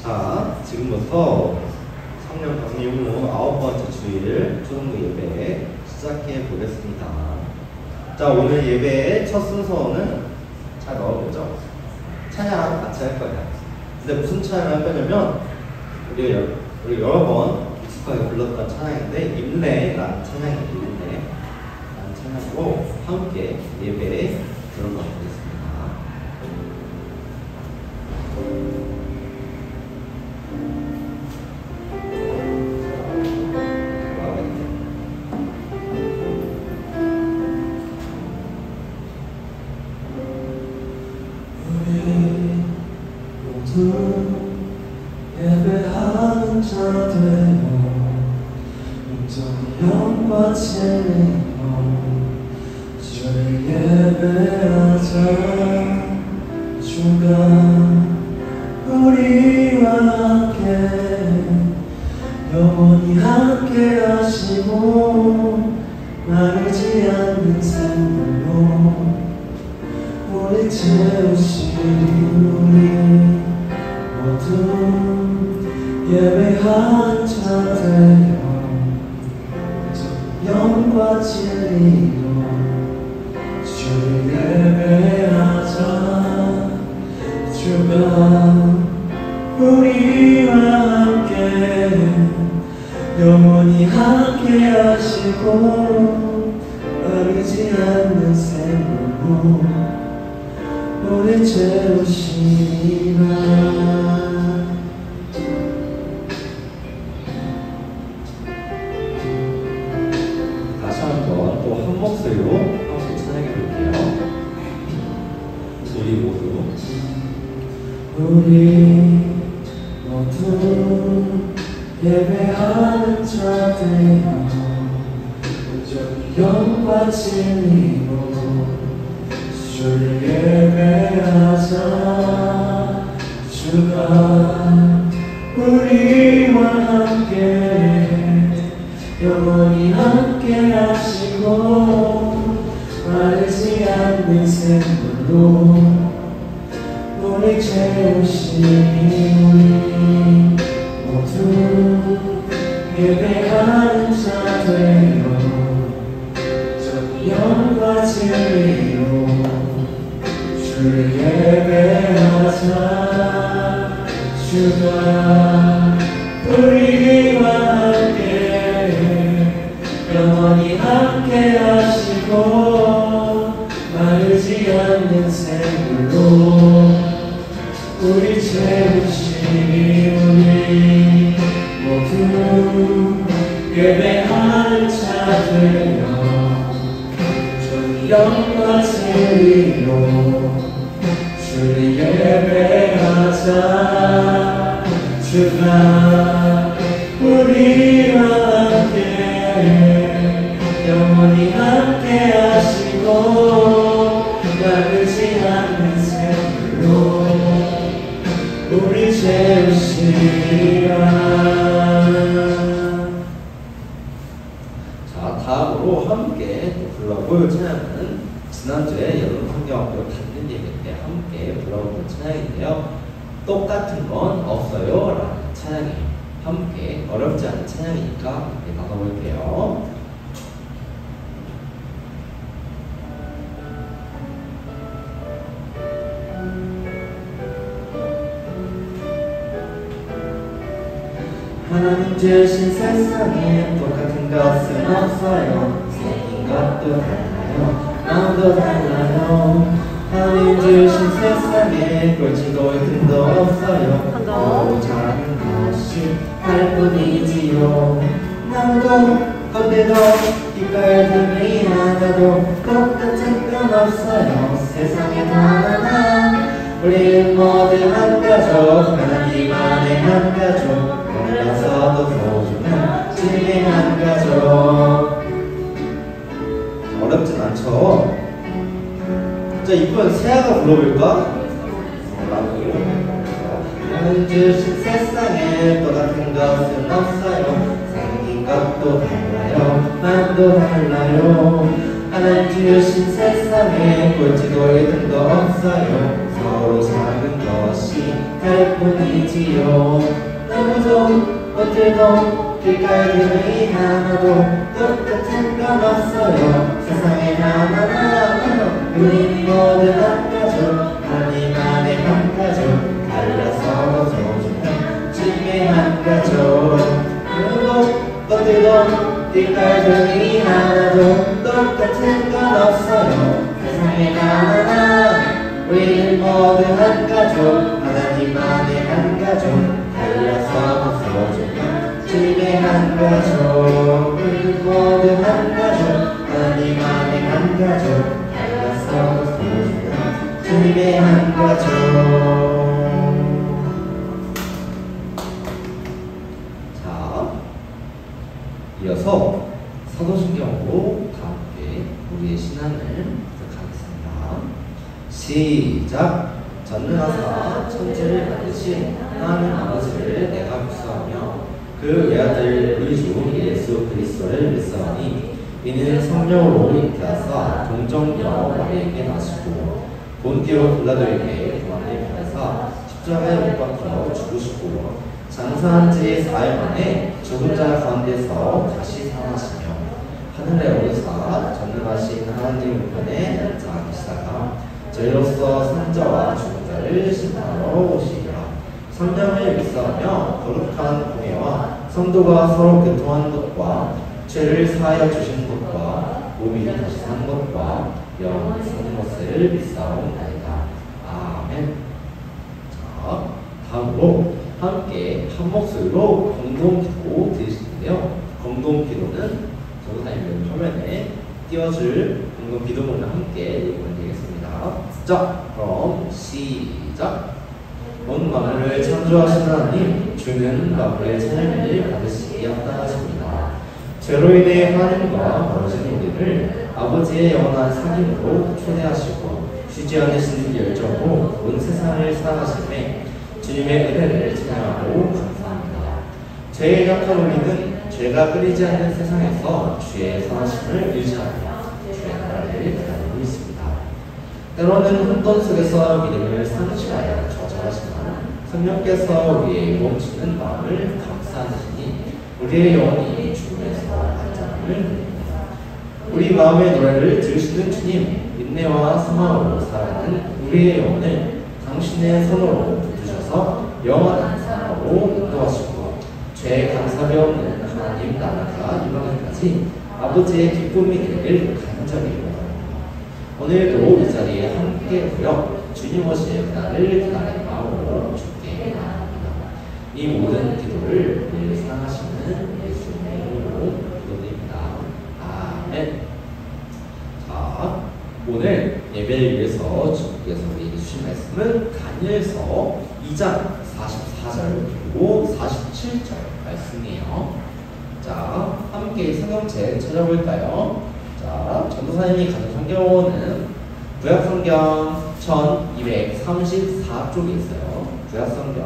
자, 지금부터 3년 방학 후 9번째 주일 초등부 예배 시작해 보겠습니다. 자, 오늘 예배의 첫 순서는 잘 넣어보죠. 찬양 같이 할 거예요. 근데 무슨 찬양을 할 거냐면 우리 여러 번 익숙하게 불렀던 찬양인데 임내라는 찬양이에요. 임내라는 찬양으로 함께 예배에 들어가 보겠습니다. 예배하는 자 되어 온전히 영과 진리로 주를 예배하자. 주가 우리와 함께 영원히 함께 하시고 마르지 않는 샘물로 우리 채우시니 우리 모두 예배하는 자 되어 영과 진리로 주를 예배하자. 주가 우리와 함께 영원히 함께 하시고 마르지 않는 샘물로 우리 채우시리라. 다시 한번 또 한 목소리로 함께 찬양해 볼게요. 우리 모두 예배하는 자 되어 온전히 영과 진리로 주를 예배하자. 주가 우리와 함께 영원히 함께 하시고 마르지 않는 샘물로 우리 채우시니 우리 모두 예배하는 자 되어 영과 진리로 주를 예배하자. 주가 우리와 함께 영원히 함께 하시고 마르지 않는 샘물로 우리 채우시니 우리 모두 예배하는 자 되어 영과 진리로 주를 예배하자. 주가 우리와 함께 영원히 함께 하시고 마르지 않는 샘물로 우리 채우시리라. 자, 다음으로 함께 불러볼 찬양은 지난주에 여러분 환경학교 같은 예배 때 함께 불러본 찬양인데요. 똑같은 건 없어요 라는 찬양이에요. 함께 어렵지 않은 찬양이니까 함께 나가볼게요. 하나님 주신 세상에 똑같은 것은 없어요. 생긴 것도 달라요. 마음도 달라요. 하나님 주신 세상에 꼴찌도 흠도 없어요. 모두 잘하는 것이 하나뿐이지요. 나무도 겉에도 빛깔 들이한 하나도 똑같은 건 없어요. 세상에 하나나 우리 모두 한 가족 하나님 안에 한 가족 몰라서도 소중한 집에 한 가족. 어렵진 않죠? 자, 이번 세아가 불러볼까? 하나님 주신 세상에 똑같은 것은 없어요. 생긴 것도 달라요. 마음도 달라요. 하나님 주신 세상에 꼴찌도 1등도 없어요. 서로 작은 것이 다를 뿐이지요. 누구도 어딜도 길가에 하나도 똑같은 건 없어요. 세상에 하나나 우리 모두 한 가족 하나님 안에 한 가족 달라서 소중한 집에 한 가족. 누구도 어딜도 길가에 하나도 똑같은 건 없어요. 세상에 하나나 우리 모두 한 가족 하나님 안에 한 가족 달라서 소중한 집에 한 가족. 우리 모두 한 가족 하나님 안에 한 가족 달라서 소중한 집에 한 가족. 자, 이어서 사도신경으로 함께 우리의 신앙을 부탁하겠습니다. 시작. 전능하사 천지를 만드신 하나님 아버지를 내가 묵상하며 그 외아들 우리 주 예수 그리스도를 믿사오니 이는 성령으로 잉태하사 동정녀 마리에게 나시고 본디오 빌라도에게 고난을 받으사 십자가에 못 박혀 죽으시고 장사한 지 4일 만에 죽은 자 가운데서 다시 살아나시며 하늘에 오르사 전능하신 하나님 우편에 앉아 계시다가 저희로서 산자와 죽은 자를 심판하러 오시리라. 성령을 믿사오며 거룩한 공예와 성도가 서로 교통하는 것과 죄를 사하여 주시는 것과 몸이 다시 사는 것과 영원히 사는 것을 믿사옵나이다. 아멘. 자, 다음으로 함께 한 목소리로 공동기도 드리시는데요. 공동기도는 전도사님 화면에 띄워줄 공동기도문을 함께 읽으면 되겠습니다. 자, 그럼 시작. 온 만물을 창조하신 하나님, 주는 만물의 찬양을 받으시기 합당하십니다. 죄로 인해 하나님과 멀어진 우리를 아버지의 영원한 사귐으로 초대하시고 쉬지 않으시는 열정으로 온 세상을 사랑하심에 주님의 은혜를 찬양하고 감사합니다. 죄의 약한 우리는 죄가 끊이지 않는 세상에서 주의 선하심을 의지하며 주의 나라를 기다리고 있습니다. 때로는 혼돈 속에서 믿음을 상실하여 좌절하지만 성령께서 우리의 멈추는 마음을 감싸시니 우리의 영혼이 죽음에서 안전함을 누립니다. 우리 마음의 노래를 들으시는 주님, 인내와 사망으로 살아가는 우리의 영혼을 당신의 손으로 붙드셔서 영원한 사랑으로 인도하시고 죄에 감사함이 없는 하나님 나라가 이루어지기까지 아버지의 기쁨이 되길 간절히 원합니다. 오늘도 이 자리에 함께 모여 주님 오실 그날을 기다리는 마음으로 주께 나아갑니다. 이 모든 기도를 늘 사랑하시는 예수님의 이름으로 기도드립니다. 아멘. 자, 오늘 예배를 위해서 주님께서 우리에게 주신 말씀은 다니엘서 2장 44절 그리고 47절 말씀이에요. 자, 함께 성경책 찾아볼까요? 자, 전도사님이 가진 성경은 구약성경 1234쪽에 있어요. 구약성경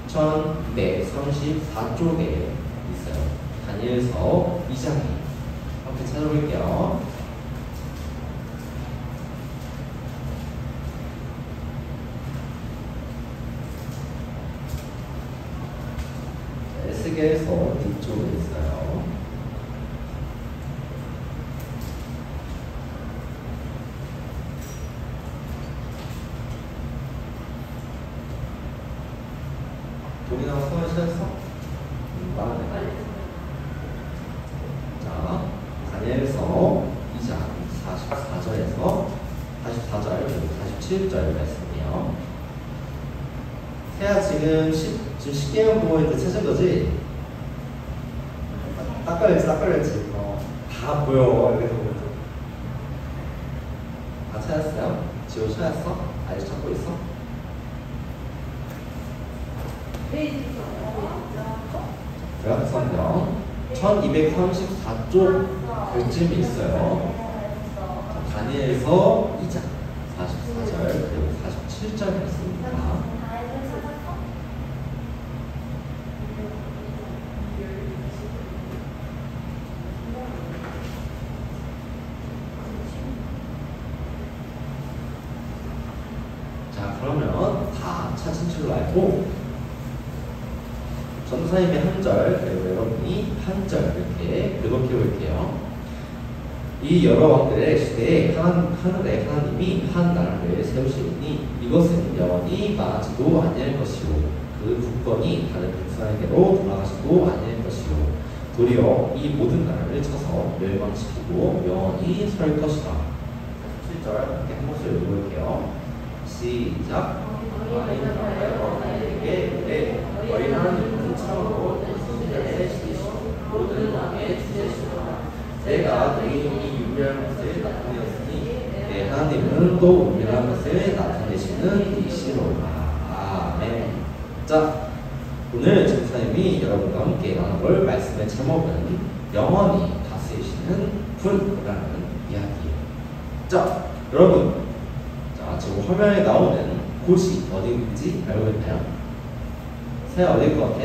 1234쪽에 있어요. 다니엘서 2장에 함께 찾아볼게요. 에스겔서 뒤쪽에 있어요. 동이랑 손을 씻었어? 빠르네. 자, 다니엘서 2장 44절에서 44절 그리고 47절 말씀이에요. 태야 지금 10개만 보고 있는데 찾은 거지? 딱 걸렸지. 다 보여. 이렇게 보면 찾았어? 아직 찾고 있어? 대학성경 1234쪽 글쯤이 있어요. 다니엘서 2장 44절 그리고 47절 있습니다. 자, 그러면 다 찾은 줄로 알고 전도사님의 한 절, 그리고 여러분이 한 절 이렇게 교독해 볼게요. 이 여러 왕들의 시대에 하늘의 하나님이 한 나라를 세우시리니 이것은 영원히 망하지도 아니할 것이요 그 국권이 다른 백성에게로 돌아가지도 아니할 것이요 도리어 이 모든 나라를 쳐서 멸망시키고 영원히 설 것이다. 7절 함께 한 목소리 읽어볼게요. 시작. 너희에게 너희 하나님은 참으로 천지를 세시고 모든 왕의 주제시로다. 내가 너희이 유일한 것을 나타내었으니 내 하나님은 또 은밀한 것을 나타내시는 이시로다. 아멘. 자, 오늘 전사님이 여러분과 함께 나눠볼 말씀의 제목은 영원히 다스리시는 분이라는 이야기예요. 자, 여러분, 자, 지금 화면에 나오는 곳이 어디인지 알고 있나요? 세아 어디일 것 같아?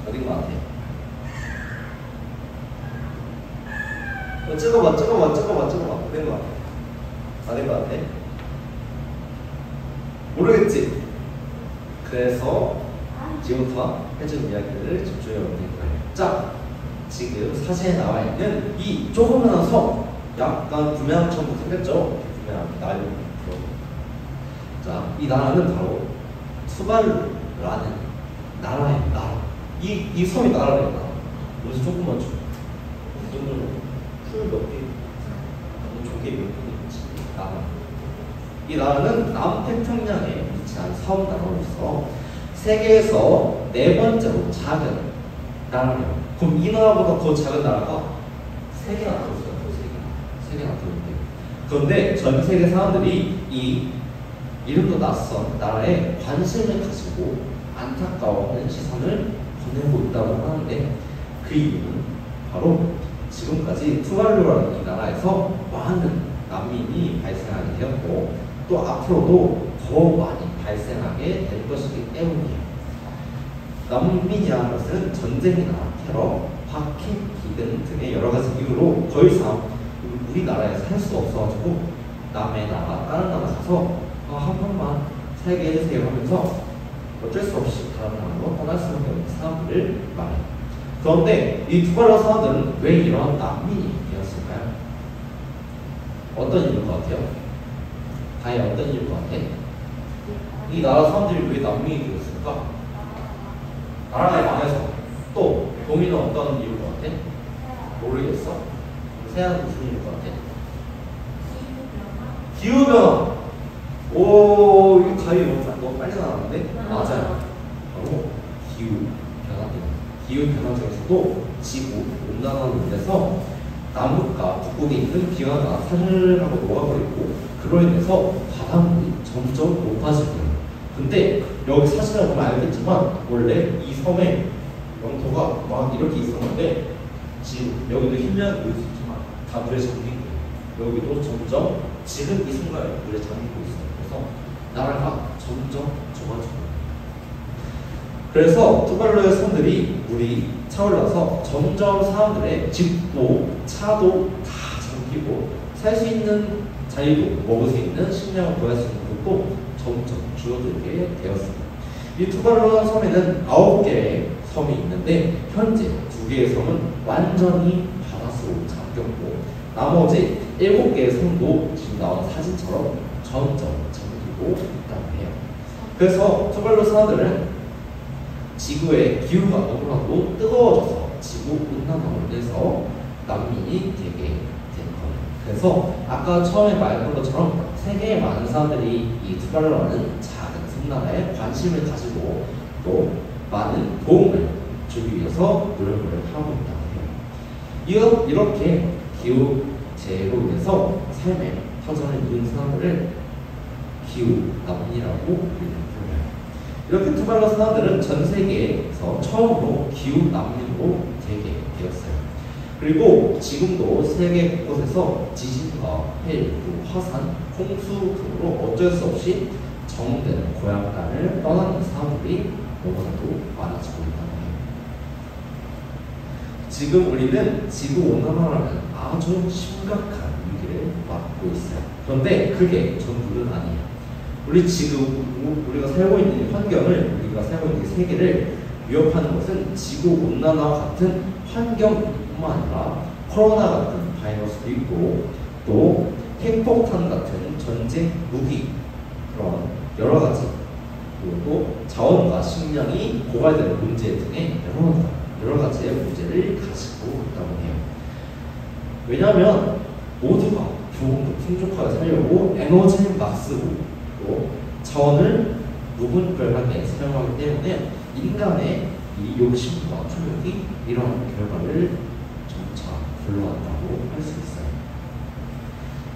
어딘 것 같아? 찍어봐. 된 것 같아. 안 된 것 같아? 모르겠지? 그래서 지금부터 해준 이야기를 집중해 볼 거예요. 자, 지금 사진에 나와 있는 이 조그마한 섬, 약간 부메랑처럼 생겼죠? 부메랑, 날로. 자, 이 나라는 바로 투발루라는 나라예요, 나라. 이 섬이 나라래요, 나라. 여기서 조금만 줘. 이 정도로 풀 몇 개, 조개 몇 개 있지, 나라. 이 나라는 남태평양에 위치한 섬 나라로서 세계에서 4번째로 작은 나라예요. 그럼 이 나라보다 더 작은 나라가 3개나 더 있어요. 3개나 더 있대요. 그런데 전 세계 사람들이 이 이름도 낯선 나라에 관심을 가지고 안타까워하는 시선을 보내고 있다고 하는데 그 이유는 바로 지금까지 투발루라는 이 나라에서 많은 난민이 발생하게 되었고 또 앞으로도 더 많이 발생하게 될 것이기 때문이에요. 난민이라는 것은 전쟁이나 테러, 박해, 기근 등의 여러 가지 이유로 더 이상 우리나라에서 살 수 없어가지고 남의 나라, 다른 나라 가서 한 번만 살게 해주세요 하면서 어쩔 수 없이 다른 나라로 떠날 수밖에 없는 사람들을 말해요. 그런데 이 투발루 사람들은 왜 이런 난민이 되었을까요? 어떤 이유일 것 같아요? 과연 어떤 이유일 것 같아? 이 나라 사람들이 왜 난민이 되었을까? 나라가 망해서. 또 동의는 어떤 이유일 것 같아? 모르겠어? 세아는 무슨 이유일 것 같아? 기후변화. 오, 이거 가위 너무 빨리 나왔는데? 맞아요. 바로 기후변화 때문에. 기후변화 중에서도 지구 온난화로 인해서 남극과 북극에 있는 기후가 사슬하고 녹아버리고 그로 인해서 바닷물이 점점 높아지고 있어요. 근데 여기 사진을 보면 알겠지만 원래 이 섬의 영토가 막 이렇게 있었는데 지금 여기도 흰면 보일 수 있지만 다 물에 잠기고 여기도 점점 지금 이 순간에 물에 잠기고 있어요. 그래서 나라가 점점 좁아지고 그래서 투발루의 섬들이 물이 차올라서 점점 사람들의 집도 차도 다 잠기고 살 수 있는 자유도 먹을 수 있는 식량을 구할 수 있는 것도 점점 줄어들게 되었습니다. 이 투발루 섬에는 9개의 섬이 있는데 현재 2개의 섬은 완전히 바닷속으로 잠겼고 나머지 7개의 섬도 지금 나온 사진처럼 점점 잠기고 있다고 해요. 그래서 투발루 사람들은 지구의 기후가 너무나도 뜨거워져서 지구 온난화로 인해서 난민이 되게 된 거예요. 그래서 아까 처음에 말했던 것처럼 세계의 많은 사람들이 이 투발루라는 작은 섬나라에 관심을 가지고 또 많은 도움을 주기 위해서 노력을 하고 있다고 해요. 이렇게 기후 재해로 인해서 삶의 터전을 이룬 사람들을 기후난민이라고 불려요. 이렇게 투발로 사람들은 전 세계에서 처음으로 기후난민으로 대개되었어요. 그리고 지금도 세계 곳곳에서 지진과 해일, 화산, 홍수 등으로 어쩔 수 없이 정되는 고향 땅을 떠나는 사람들이 너무나도 많아지고 있다고 해요. 지금 우리는 지구온난화라는 아주 심각한 위기를 맞고 있어요. 그런데 그게 전부는 아니에요. 우리 지금 우리가 살고 있는 환경을, 우리가 살고 있는 세계를 위협하는 것은 지구온난화 같은 환경뿐만 아니라 코로나 같은 바이러스도 있고 또 핵폭탄 같은 전쟁 무기, 그런 여러 가지, 그리고 또 자원과 식량이 고갈되는 문제 등의 여러 가지의 문제를 가지고 있다고 해요. 왜냐하면 모두가 조금 더 풍족하게 살려고 에너지를 막 쓰고 또 자원을 무분별하게 사용하기 때문에 인간의 이 욕심과 탐욕이 이런 결과를 점차 불러왔다고 할 수 있어요.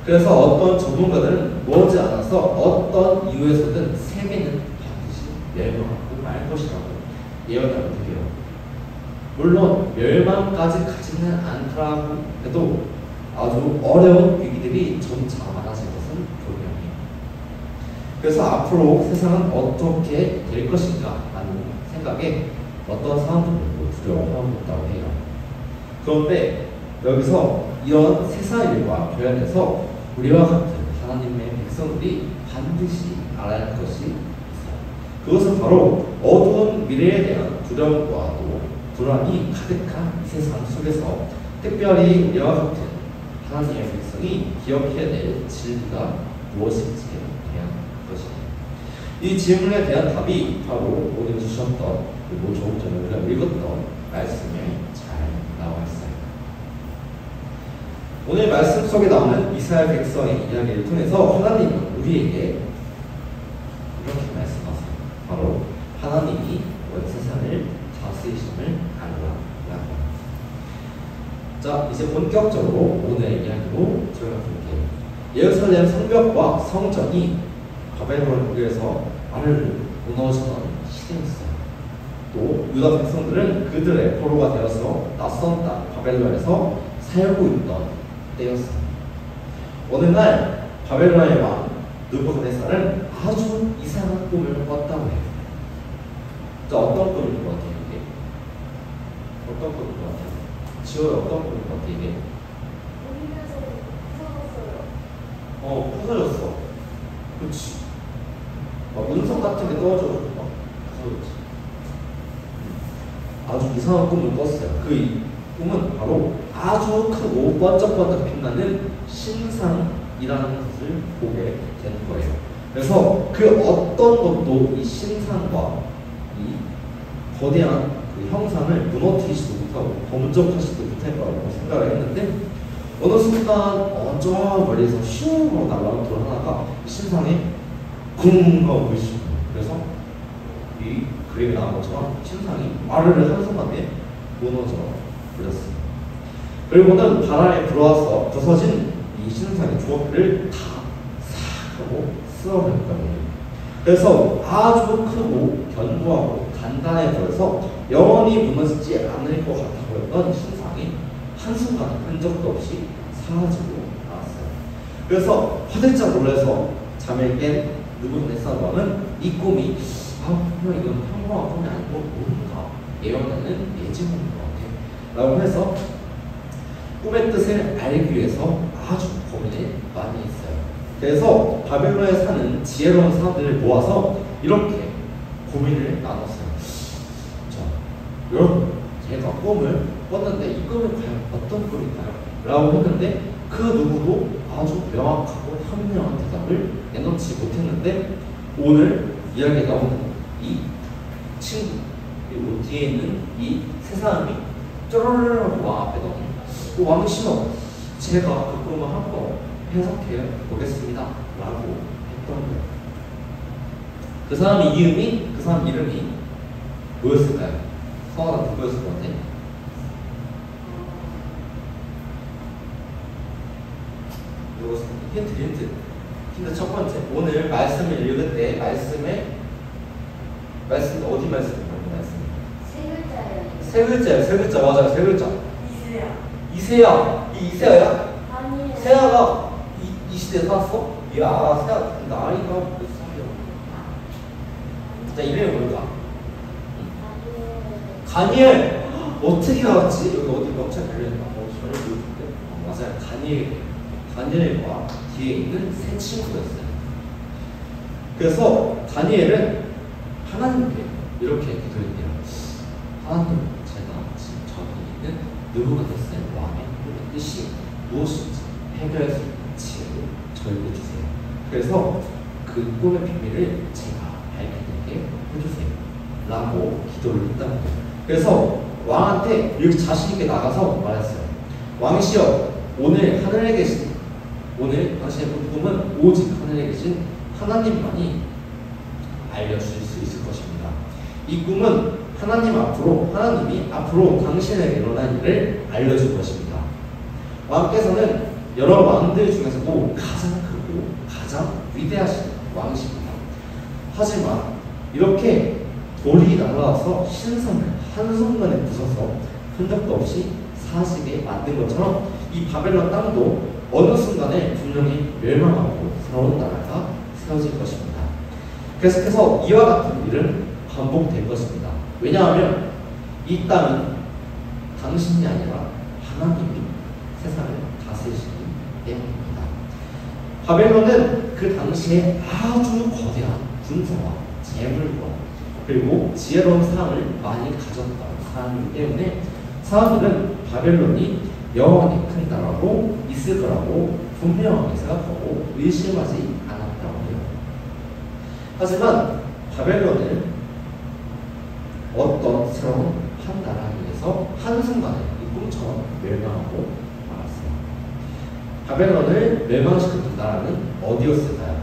그래서 어떤 전문가들은 머지않아서 어떤 이유에서든 세계는 반드시 멸망하고 말 것이라고 예언하고 해요. 물론 멸망까지 가지는 않더라고 해도 아주 어려운 위기들이 점차 많아질 것은 분명해요. 그래서 앞으로 세상은 어떻게 될 것인가 라는 생각에 어떤 사람들도 두려워하고 있다고 해요. 그런데 여기서 이런 세상 일과 관련해서 우리와 같은 하나님의 백성들이 반드시 알아야 할 것이 있어요. 그것은 바로 어두운 미래에 대한 두려움과 또 불안이 가득한 이 세상 속에서 특별히 우리와 같은 하나님의 백성이 기억해야 될 진리가 무엇인지에 대한 것입니다. 이 질문에 대한 답이 바로 오늘 주셨던 그리고 조금 전에 우리가 읽었던 말씀에 잘 나와 있어요. 오늘 말씀 속에 나오는 이스라엘 백성의 이야기를 통해서 하나님은 우리에게 이렇게 말씀하세요. 바로 하나님이 온 세상을 다스리심을 알라라고. 자, 이제 본격적으로 오늘 이야기로 들어가 볼게요. 예루살렘 성벽과 성전이 바벨론에서 아래로 무너지던 시대였어요. 또 유다 백성들은 그들의 포로가 되어서 낯선 땅 바벨론에서 살고 있던 때였습니다. 어느 날 바벨론의 왕 느부갓네살은 아주 이상한 꿈을 꿨다고 해요. 자, 어떤 꿈일 것 같아요, 이게? 어떤 꿈일 것 같아요? 지호야, 어떤 꿈일 것 같아, 이게? 부서졌어. 그렇지. 막 운석 같은 게 떨어져가지고 막 부서졌지. 아주 이상한 꿈을 꿨어요. 그 꿈은 바로 아주 크고 번쩍번쩍 빛나는 신상이라는 것을 보게 되는 거예요. 그래서 그 어떤 것도 이 신상과 이 거대한 그 형상을 무너뜨리지도 못하고 범접하지도 못할 거라고 생각을 했는데 어느 순간 저 멀리서 슝 하고 날아오는 돌 하나가 이 신상에 쿵 하고 보이시고, 그래서 이 그림에 나온 것처럼 신상이 마르르 한순간에 무너져 버렸습니다. 그리고는 바람에 불어와서 부서진 이 신상의 주먹들을 다 싹 하고 쓸어버렸거든요. 그래서 아주 크고 견고하고 단단해 보여서 영원히 무너지지 않을 것 같아 보였던 신상이 한순간 흔적도 없이 사라지고 나왔어요. 그래서 화들짝 놀라서 잠을 깬 느부갓네살 왕은 이 꿈이 분명 이건 평범한 꿈이 아니고 뭔가 예언하는 예지몽인 것 같아 라고 해서 꿈의 뜻을 알기 위해서 아주 고민을 많이 했어요. 그래서 바벨론에 사는 지혜로운 사람들을 모아서 이렇게 고민을 나눴어요. 자, 여러분, 제가 꿈을 꿨는데 이 꿈이 과연 어떤 꿈일까요? 라고 했는데 그 누구도 아주 명확하고 현명한 대답을 내놓지 못했는데 오늘 이야기에 나오는 이 친구, 그리고 뒤에 있는 이 세 사람이 쪼르르르 왕 앞에 나오는 왕신호, 제가 그 꿈을 한번 해석해 보겠습니다 라고 했던 거예요. 그 사람 이름이 뭐였을까요? 성화가 누구였을 것 같아? 힌트. 힌트 첫 번째. 오늘 말씀을 읽을 때 말씀 어디 말씀? 세 글자예요. 세 글자 맞아요. 세 글자. 이세야. 이세야. 이 이세야야? 아니에요. 세야가 이 시대에 살았어? 이야, 세야 나이가 몇 살이야? 자, 이름이 뭘까? 가니엘. 어떻게 알았지? 여기 어디 명찰 달려있나? 전혀 모르겠는데. 맞아요. 가니엘과 뒤에 있는 세 친구였어요. 그래서 가니엘은 하나님께 이렇게 기도했대요. 하나님, 제가 지금 저기 있는 느부갓네살 왕의 꿈의 뜻이 무엇인지 해결할 수 있는 지혜를 저에게 주세요. 그래서 그 꿈의 비밀을 제가 알게 되게 해주세요. 라고 기도를 했다는 거예요. 그래서 왕한테 이렇게 자신있게 나가서 말했어요. 왕이시여, 오늘 당신의 꿈은 오직 하늘에 계신 하나님만이 알려주실 수 있을 것입니다. 이 꿈은 하나님이 앞으로 당신에게 일어날 일을 알려줄 것입니다. 왕께서는 여러 왕들 중에서도 가장 크고 가장 위대하신 왕이십니다. 하지만 이렇게 돌이 날아와서 신성을 한순간에 부숴서 흔적도 없이 사시게 만든 것처럼 이 바벨론 땅도 어느 순간에 분명히 멸망하고 새로운 나라가 세워질 것입니다. 계속해서 이와 같은 일은 반복될 것입니다. 왜냐하면 이 땅은 당신이 아니라 하나님이 세상을 다스리시기 때문입니다. 바벨론은 그 당시에 아주 거대한 군사와 재물과 그리고 지혜로운 사람을 많이 가졌던 사람이기 때문에 사람들은 바벨론이 영원히 큰 나라로 있을 거라고 분명하게 생각하고 의심하지 않았다고 해요. 하지만 바벨론은 어떤 새로운 한 나라에 의해서 한순간에 이 꿈처럼 멸망하고 말았어요. 바벨론을 멸망시켰던 나라는 어디였을까요?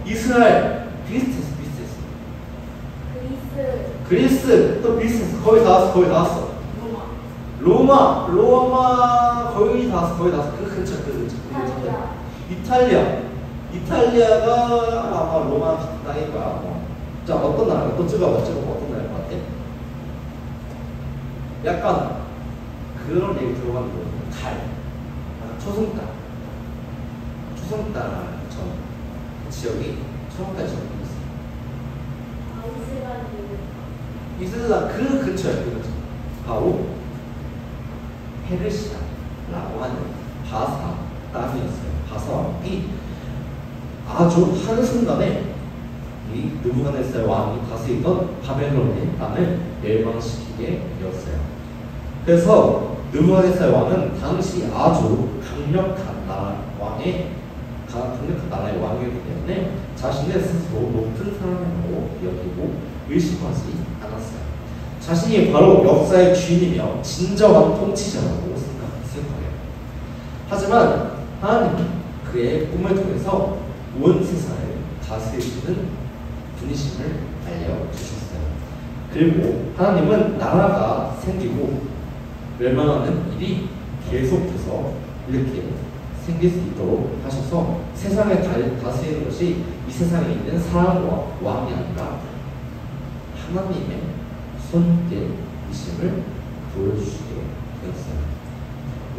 이스라엘. 비슷했어. 그리스. 또 비슷했어. 거의 다 왔어. 로마 거의 다 왔어. 그 근처. 이탈리아가 아마 로마 땅일 거야. 자, 어떤 나라가 또 찍어봐. 어떤 나라일 것 같아? 약간 그런 얘기 들어가는 거. 초승달 전 지역이 초승달 전이 있어. 이스라엘 그 근처야. 바로 페르시아라고 하는 바사 땅이었어요. 바사 왕이 아주 한순간에 이 느부갓네살 왕이 다스리던 바벨론의 땅을 멸망시키게 되었어요. 그래서 느부갓네살 왕은 당시 아주 강력한 나라의 왕이었기 때문에 자신의 스스로 높은 사람이라고 여기고 의심하지 않았어요. 자신이 바로 역사의 주인이며 진정한 통치자라고 생각했을 거예요. 하지만 하나님은 그의 꿈을 통해서 온 세상을 다스리시는 분이심을 알려주셨어요. 그리고 하나님은 나라가 생기고 멸망하는 일이 계속해서 이렇게 생길 수 있도록 하셔서 세상을 다스리는 것이 이 세상에 있는 사람과 왕이 아니라 하나님의 손길이심을 보여주시게 되었어요.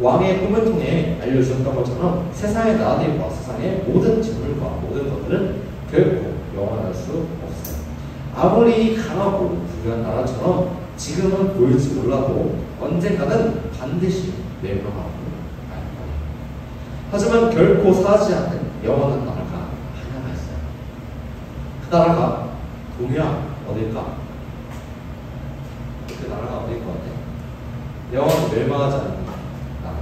왕의 꿈을 통해 알려주셨던 것처럼 세상의 나라들과 세상의 모든 재물과 모든 것들은 결코 영원할 수 없어요. 아무리 강하고 부유한 나라처럼 지금은 보일지 몰라도 언젠가는 반드시 멸망하고 말 거예요. 하지만 결코 사지 않는 영원한 나라가 하나가 있어요. 그 나라가 동양 어딜까? 그 나라가 어딜 것 같아? 영원히 멸망하지 않는 나라.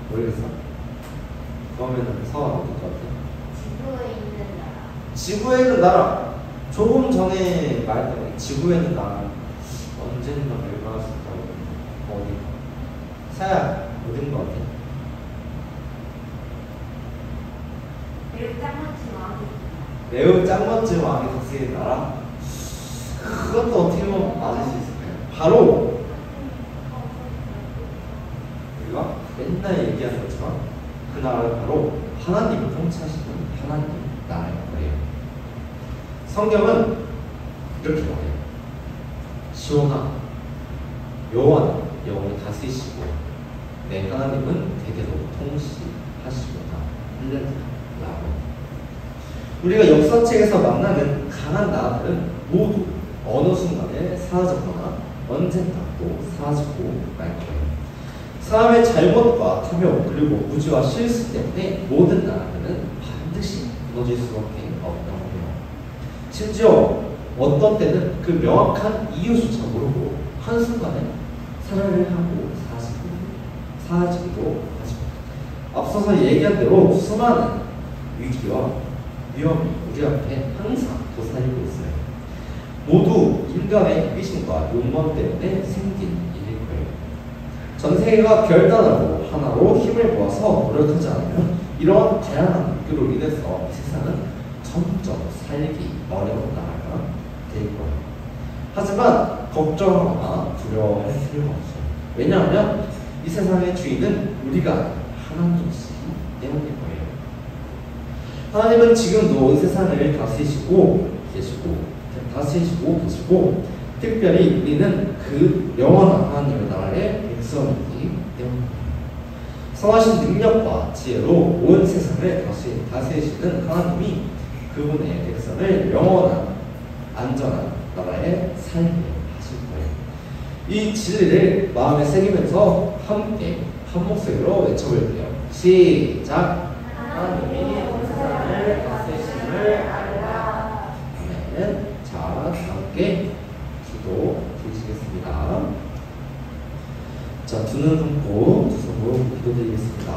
모르겠어? 그러면은 서울 어딜 것 같아? 지구에 있는 나라. 조금 전에 말했던 지구에 있는 나라. 언젠가 멸망할 수 있다고. 어디? 사야 어딘 것 같아? 매우 짱멋진 왕이 다스리는 나라? 그것도 어떻게 보면 맞을 수 있을까요? 바로 맨날 얘기하는 것처럼 그 나라는 바로 하나님이 통치하시는 하나님 나라일 거예요. 성경은 이렇게 말해요. 시온아, 여호와는 영원히 다스리시고 내 하나님은 대대로 통치하시구나. 할렐루야라고. 우리가 역사책에서 만나는 강한 나라들은 모두 어느 순간에 사라졌거나 언젠가 또 사라지고 말 거예요. 사람의 잘못과 탐욕 그리고 무지와 실수 때문에 모든 나라들은 반드시 무너질 수밖에 없다고 해요. 심지어 어떤 때는 그 명확한 이유조차 모르고 한순간에 살해를 하고 사라지기도 하죠. 앞서서 얘기한 대로 수많은 위기와 위험이 우리 앞에 항상 도사리고 있어요. 모두 인간의 이기심과 욕망 때문에 생긴 일일 거예요. 전 세계가 결단하고 하나로 힘을 모아서 노력하지 않으면 이런 다양한 위기로 인해서 이 세상은 점점 살기 어려운 나라가 될 거예요. 하지만 걱정하거나 두려워할 필요가 없어요. 왜냐하면 이 세상의 주인은 우리가 하나님이시기 때문일 거예요. 하나님은 지금도 이 세상을 다스리시고 계시고 특별히 우리는 그 영원한 하나님의 나라의 백성이기 때문입니다. 성하신 능력과 지혜로 온 세상을 다스리시는 하나님이 그분의 백성을 영원한 안전한 나라에 살게 하실 거예요. 이 진리를 마음에 새기면서 함께 한 목소리로 외쳐볼게요. 시작! 하나님이 온 세상을 다스리심을 알라. 아멘. 자, 함께 기도 드리시겠습니다. 자, 두 눈 감고 두 손으로 기도드리겠습니다.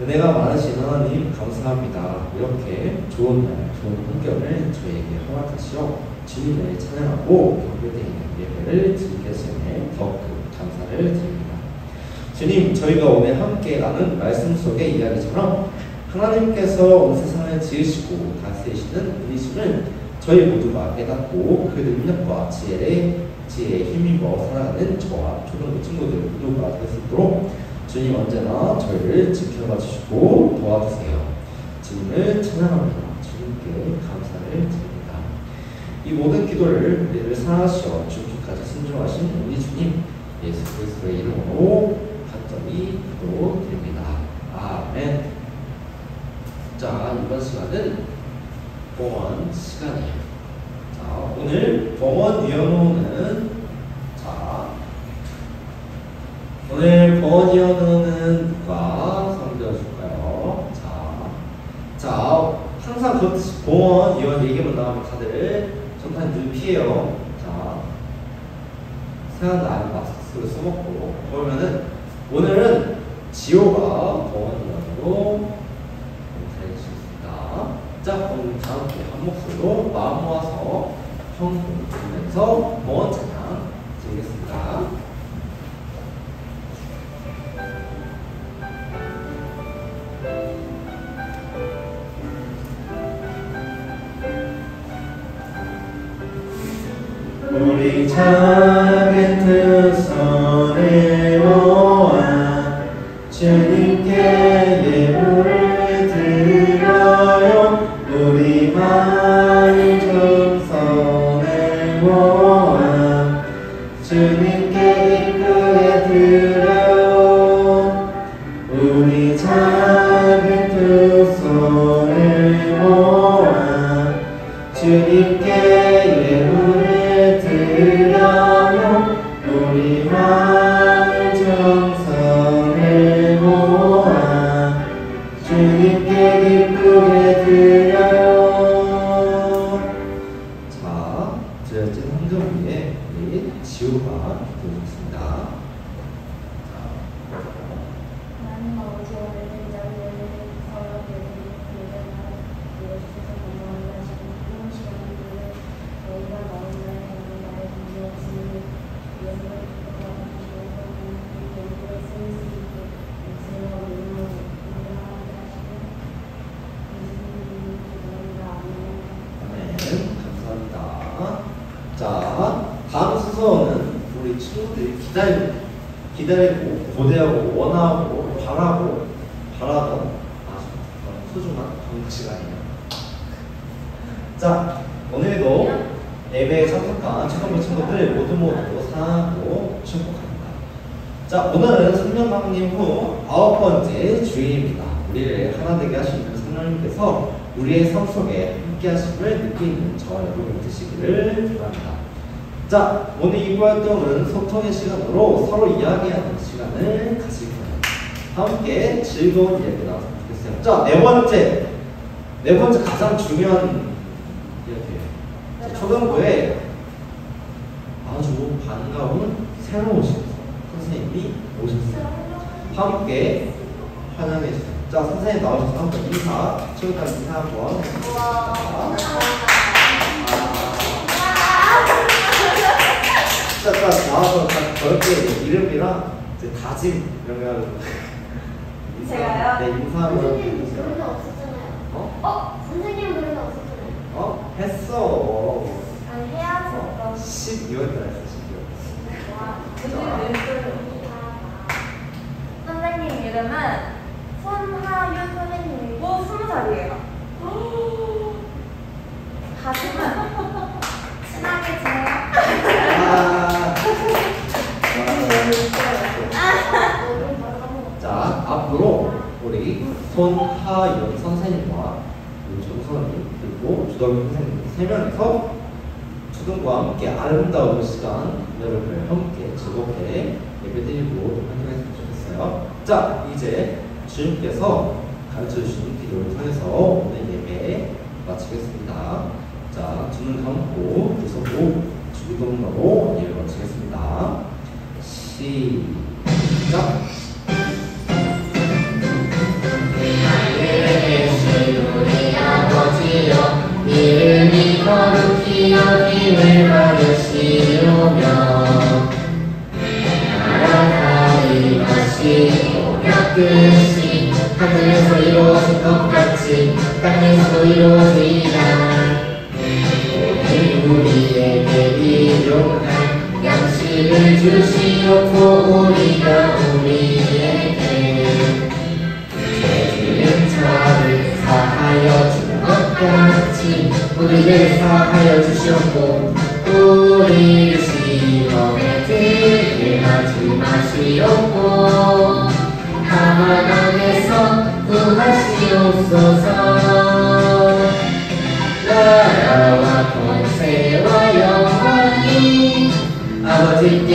은혜가 많으신 하나님 감사합니다. 이렇게 좋은 날, 좋은 환경을 저에게 허락하시어 주님을 찬양하고 경배되는 예배를 드리게 하시니 더욱 감사를 드립니다. 주님, 저희가 오늘 함께 나눈 말씀 속의 이야기처럼 하나님께서 온 세상을 지으시고 다스리시는 분이심을 저희 모두가 깨닫고 그 능력과 지혜에 힘입어 살아가는 저와 초등부 친구들 모두가 될 수 있도록 주님 언제나 저희를 지켜봐 주시고 도와주세요. 주님을 찬양합니다. 주님께 감사를 드립니다. 이 모든 기도를 우리를 사하시어 죽기까지 순종하신 우리 주님 예수 그리스도의 이름으로 간절히 기도드립니다. 아멘. 자, 이번 시간은 봉헌 시간이에요. 자, 오늘 봉헌 이어놓는 오늘 봉헌 이어놓는 누가 섬겨줄까요? 자, 항상 그렇듯이 봉헌 이어 얘기만 나오면 다들 전탄 늘 피해요. 자, 생각도 안 마스크를 써먹고 그러면은 오늘은 지호가 봉헌 이어로 잘해주셨습니다. 자, 오늘 다 함께 한 목소리로 마음 모아서 성경 부르면서 봉헌 찬양 드리겠습니다. 우리 작은 두 손을 모아 주님께 예물을 드려요. 우리 많은 정성을 모아 주님께 기쁘게 드려요. 우리 작은 두 손을 모아 주님께 예물을 드려요. 우리 많은 정성을 모아 주님께 기쁘게 드려요. 자, 드려진 헌금 위에 우리 지호가 기도해주겠습니다. 하나님 아버지, 오늘 이 자리에 서로에게 예배를 드려주셔서 감사합니다. 지금 이런 시간을 저희가 나온 날에 나의 감사 없으니 예수를 기뻐하시고 그 연구에 쓰일 수 있게 예수와 믿음으로 인정하게 하시고 예수님이 기도합니다. 아멘. 아멘. 감사합니다. 자, 다음 순서는 우리 친구들이 기다리고 기다리고 고대하고 원하고 바라던 아주 소중한 방학 시간이에요. 자, 오늘도 예배에 참석한 초등부 친구들 모두 사랑하고 축복합니다. 자, 오늘은 성령강림 후 9번째 주일입니다. 우리를 하나 되게 하시는 성령님께서 우리의 삶 속에 함께 하심을 느끼는 저와 여러분이 되시기를 바랍니다. 자, 오늘 이부 활동은 소통의 시간으로 서로 이야기하는 시간을 가질 거예요. 함께 즐거운 이야기 나왔으면 좋겠어요. 자, 네 번째 가장 중요한 이야기예요. 초등부에 아주 반가운 새로운 선생님이 오셨어요. 함께 환영해 주세요. 자, 선생님 나오셔서 한번 인사, 친구들 인사 한번 해주세요. 자, 나와서 저렇게 이름이랑 이제 다짐 이런 거 하고 제가요? 네, 인사 한번 선생님 해주세요. 노래는 없었잖아요. 선생님 노래는 없었잖아요. 했어. 아니 해야죠. 12월 달 했어, 12월. 와, 선생님 이름은 손하윤 선생님이고 20살이에요. 가슴은 친하게 지내요. 자, 앞으로 우리 손하윤 선생님과 정선님 그리고 주덕이 선생님 3명이서 초등부와 함께 아름다운 시간 여러분을 함께 즐겁게 예배드리고 환영했으면 좋겠어요. 자, 이제 주님께서 가르쳐주신 기도를 통해서 오늘 예배 마치겠습니다. 자, 두 눈 감고 두 손 주기도문으로 예배 마치겠습니다. 시작. 하늘에 계신 우리 아버지여 이름이 거룩히 여김을 받으시오며 나라가 임하시고 뜻이 하늘에서 이루어진 것 같이 땅에서도 이루어지리라. 오늘 우리에게 일용할 양식을 주시옵고 우리가 우리에게 죄지은 자를 사하여 준 것 같이 우리를 사하여 주시옵고 우리를 시험에 들게 하지 마시옵고 다만 악에서 구하시옵소서. 나라와 권세와 영광이 아버지께